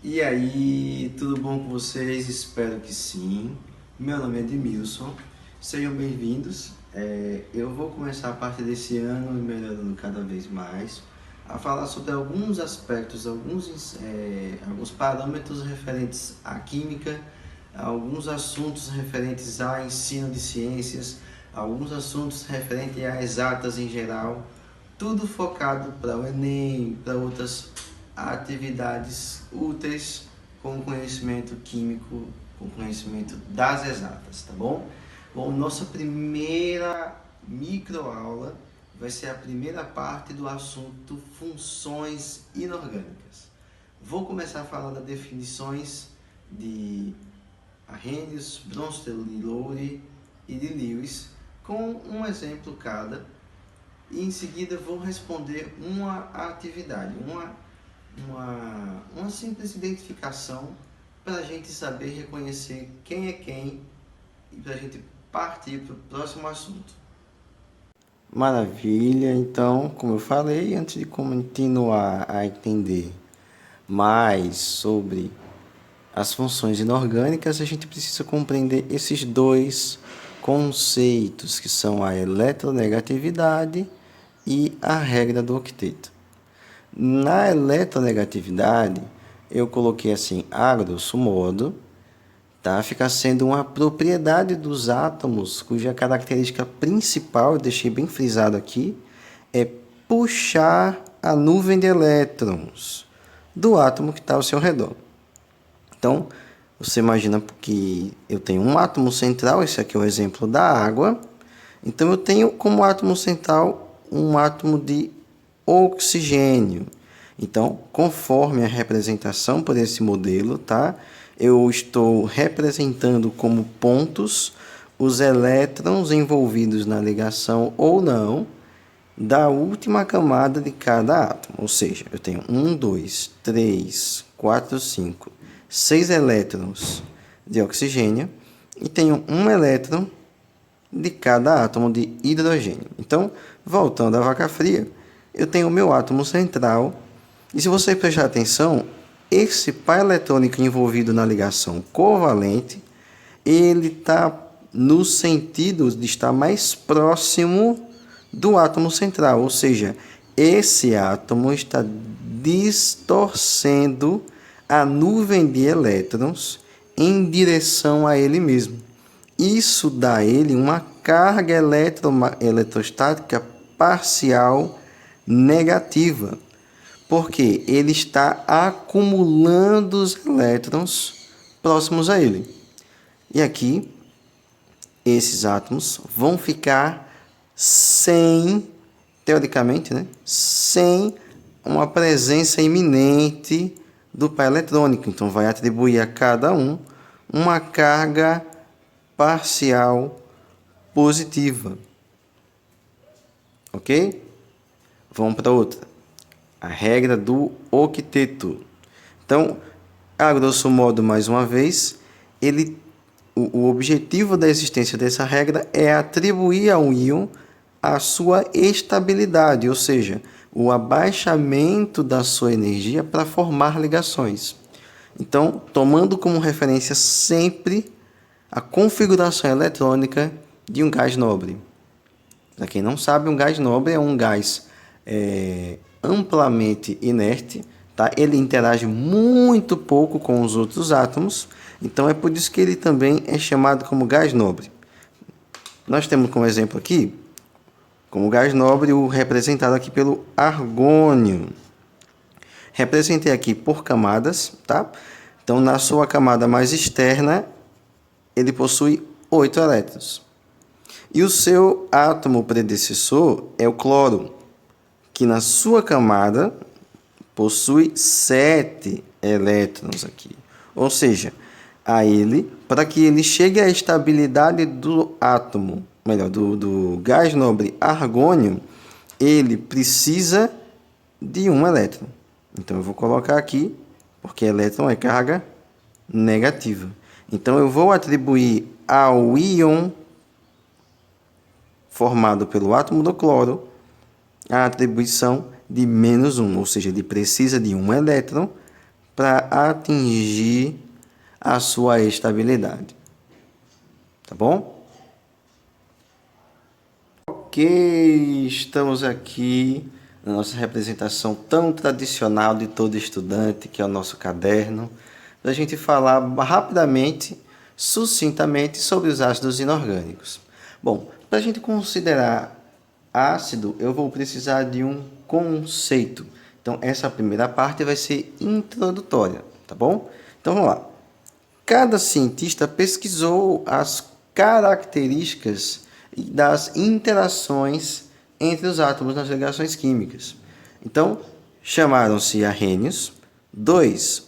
E aí, tudo bom com vocês? Espero que sim. Meu nome é Edmilson, sejam bem-vindos. Eu vou começar a partir desse ano, melhorando cada vez mais, a falar sobre alguns aspectos, alguns parâmetros referentes à química, alguns assuntos referentes ao ensino de ciências, alguns assuntos referentes a exatas em geral, tudo focado para o Enem, para outras atividades úteis com conhecimento químico, com conhecimento das exatas, tá bom? Bom, nossa primeira microaula vai ser a primeira parte do assunto funções inorgânicas. Vou começar falando das definições de Arrhenius, Bronsted, Lowry e de Lewis, com um exemplo cada, e em seguida vou responder uma atividade, uma simples identificação para a gente saber reconhecer quem é quem e para a gente partir para o próximo assunto. Maravilha, então, como eu falei, antes de continuar a entender mais sobre as funções inorgânicas, a gente precisa compreender esses dois conceitos, que são a eletronegatividade e a regra do octeto. Na eletronegatividade, eu coloquei assim, a grosso modo, tá? Fica sendo uma propriedade dos átomos, cuja característica principal, eu deixei bem frisado aqui, é puxar a nuvem de elétrons do átomo que está ao seu redor. Então, você imagina que eu tenho um átomo central, esse aqui é o exemplo da água. Então, eu tenho como átomo central um átomo de oxigênio. Então, conforme a representação por esse modelo, tá? Eu estou representando como pontos os elétrons envolvidos na ligação ou não da última camada de cada átomo. Ou seja, eu tenho 1, 2, 3, 4, 5, 6 elétrons de oxigênio e tenho um elétron de cada átomo de hidrogênio. Então, voltando à vaca fria, eu tenho o meu átomo central e, se você prestar atenção, esse par eletrônico envolvido na ligação covalente, ele está no sentido de estar mais próximo do átomo central, ou seja, esse átomo está distorcendo a nuvem de elétrons em direção a ele mesmo. Isso dá a ele uma carga eletrostática parcial negativa, porque ele está acumulando os elétrons próximos a ele. E aqui, esses átomos vão ficar sem, teoricamente, né, sem uma presença iminente do par eletrônico. Então, vai atribuir a cada um uma carga parcial positiva. Ok? Vamos para outra. A regra do octeto. Então, a grosso modo, mais uma vez, o objetivo da existência dessa regra é atribuir ao íon a sua estabilidade, ou seja, o abaixamento da sua energia para formar ligações. Então, tomando como referência sempre a configuração eletrônica de um gás nobre. Para quem não sabe, um gás nobre é um gás amplamente inerte, tá? Ele interage muito pouco com os outros átomos, então é por isso que ele também é chamado como gás nobre. Nós temos como exemplo aqui, como gás nobre, o representado aqui pelo argônio. Representei aqui por camadas, tá? Então, na sua camada mais externa, ele possui 8 elétrons. E o seu átomo predecessor é o cloro, que na sua camada possui 7 elétrons aqui. Ou seja, para que ele chegue à estabilidade do átomo, melhor, do gás nobre argônio, ele precisa de um elétron. Então, eu vou colocar aqui, porque elétron é carga negativa. Então, eu vou atribuir ao íon formado pelo átomo do cloro a atribuição de -1, ou seja, ele precisa de um elétron para atingir a sua estabilidade. Tá bom? Ok, estamos aqui na nossa representação tão tradicional de todo estudante, que é o nosso caderno, para a gente falar rapidamente, sucintamente, sobre os ácidos inorgânicos. Bom, para a gente considerar ácido, eu vou precisar de um conceito. Então, essa primeira parte vai ser introdutória, tá bom? Então, vamos lá. Cada cientista pesquisou as características das interações entre os átomos nas ligações químicas. Então, chamaram-se Arrhenius,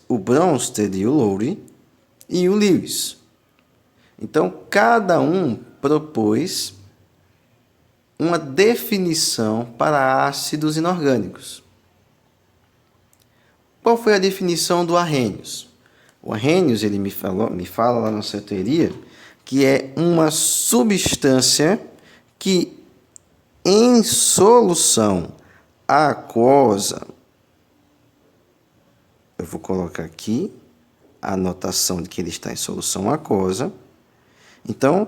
o Bronsted e o Lowry, e o Lewis. Então, cada um propôs uma definição para ácidos inorgânicos. Qual foi a definição do Arrhenius? O Arrhenius, ele me fala lá na sua teoria, que é uma substância que em solução aquosa, eu vou colocar aqui a anotação de que ele está em solução aquosa. Então,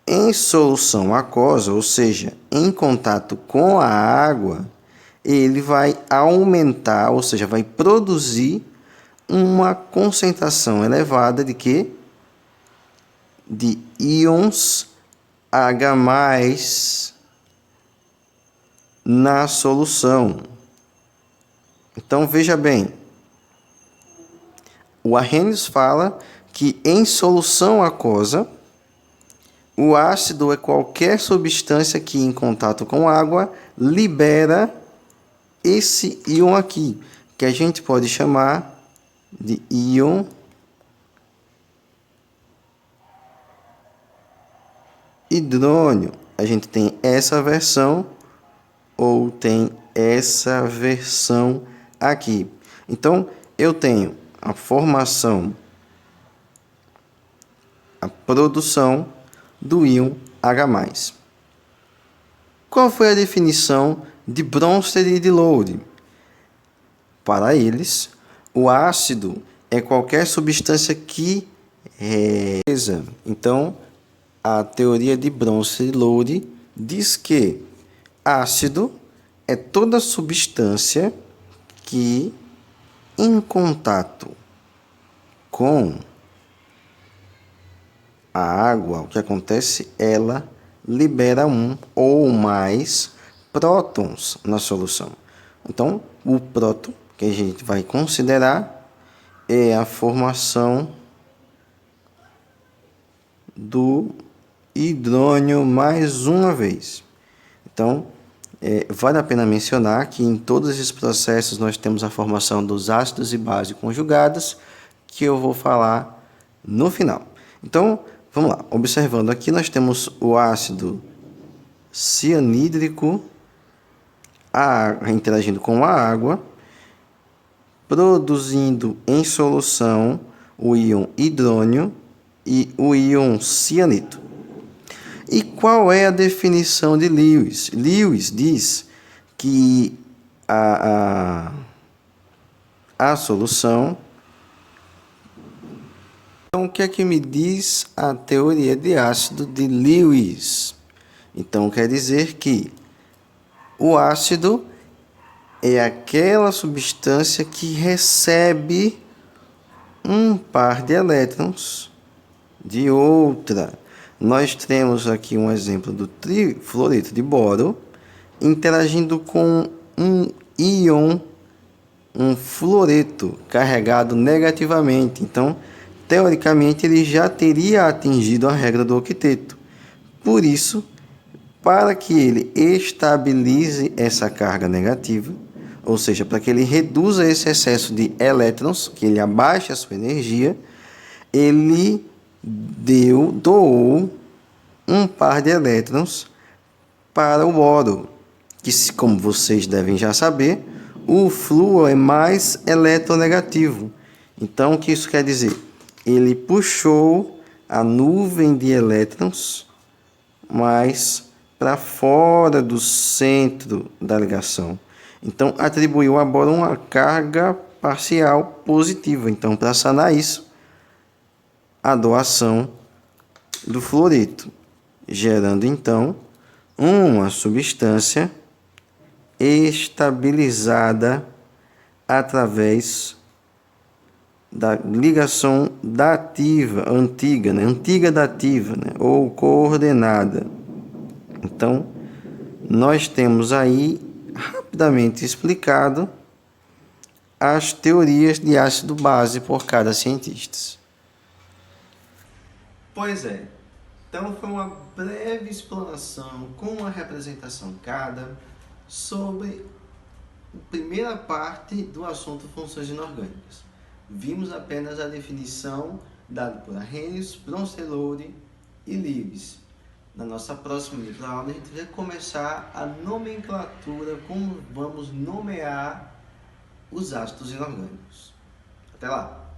em solução aquosa, ou seja, em contato com a água, ele vai aumentar, ou seja, vai produzir uma concentração elevada de quê? De íons H+ na solução. Então, veja bem, o Arrhenius fala que em solução aquosa, o ácido é qualquer substância que em contato com água libera esse íon aqui, que a gente pode chamar de íon hidrônio. A gente tem essa versão ou tem essa versão aqui. Então, eu tenho a formação, a produção do íon H+. Qual foi a definição de Bronsted e de Lowry? Para eles, o ácido é qualquer substância que Então, a teoria de Bronsted e Lowry diz que ácido é toda substância que, em contato com a água, o que acontece? Ela libera um ou mais prótons na solução. Então, o próton que a gente vai considerar é a formação do hidrônio mais uma vez. Então, vale a pena mencionar que em todos esses processos nós temos a formação dos ácidos e bases conjugadas, que eu vou falar no final. Então, vamos lá. Observando aqui, nós temos o ácido cianídrico interagindo com a água, produzindo em solução o íon hidrônio e o íon cianeto. E qual é a definição de Lewis? Lewis diz que a solução... Então, o que é que me diz a teoria de ácido de Lewis? Então, quer dizer que o ácido é aquela substância que recebe um par de elétrons de outra. Nós temos aqui um exemplo do trifluoreto de boro interagindo com um íon, um fluoreto carregado negativamente. Então, teoricamente, ele já teria atingido a regra do octeto. Por isso, para que ele estabilize essa carga negativa, ou seja, para que ele reduza esse excesso de elétrons, que ele abaixe a sua energia, ele doou um par de elétrons para o boro, que, como vocês devem já saber, o flúor é mais eletronegativo. Então, o que isso quer dizer? Ele puxou a nuvem de elétrons mais para fora do centro da ligação. Então, atribuiu a boro uma carga parcial positiva. Então, para sanar isso, a doação do fluoreto, gerando então uma substância estabilizada através da ligação dativa, antiga, antiga dativa, ou coordenada. Então, nós temos aí rapidamente explicado as teorias de ácido base por cada cientista. Pois é, então foi uma breve explanação com uma representação cada sobre a primeira parte do assunto funções inorgânicas. Vimos apenas a definição dada por Arrhenius, Bronsted e Lewis. Na nossa próxima aula a gente vai começar a nomenclatura, como vamos nomear os ácidos inorgânicos. Até lá!